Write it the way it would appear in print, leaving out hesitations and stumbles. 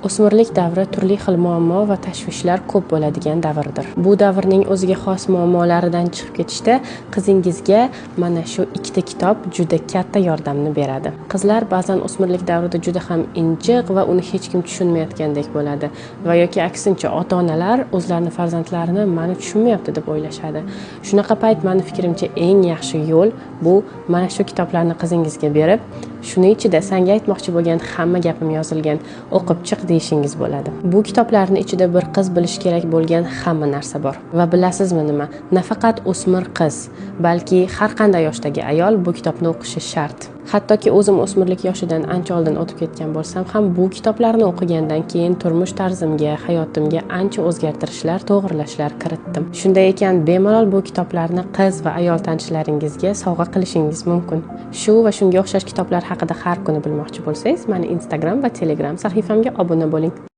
O'smirlik davri turli xil muammo va tashvishlar ko'p bo'ladigan davrdir. Bu davrning o'ziga xos muammolaridan chiqib ketishda qizingizga mana shu ikkita kitob juda katta yordamni beradi. Qizlar ba'zan o'smirlik davrida juda ham injiq va uni hech kim tushunmayotgandek bo'ladi va yoki aksincha ota-onalar o'zlarining farzandlarini mani tushunmayapti deb o'ylashadi. Shunaqa payt meni fikrimcha eng yaxshi yo'l bu mana shu kitoblarni qizingizga berib, shuni ichida senga aytmoqchi bo'lgan hamma gapim yozilgan, o'qib chiq deyishingiz bo'ladi. Bu kitoblarning ichida bir qiz bilish kerak bo'lgan hamma narsa bor. Va bilasizmi nima? Nafaqat o'smir qiz, balki har qanday yoshdagi ayol bu kitobni o'qishi shart. Hattoki o'zim o'smirlik yoshidan ancha oldin o'tib ketgan bo'lsam ham bu kitoblarni o'qigandan keyin turmush tarzimga, hayotimga ancha o'zgartirishlar, to'g'rilashlar kiritdim. Shunday ekan, bemalol bu kitoblarni qiz va ayol tanishlaringizga sovg'a qilishingiz mumkin. Shu va shunga o'xshash kitoblar haqida har kuni bilmoqchi bo'lsangiz, meni Instagram va Telegram sahifamga obuna bo'ling.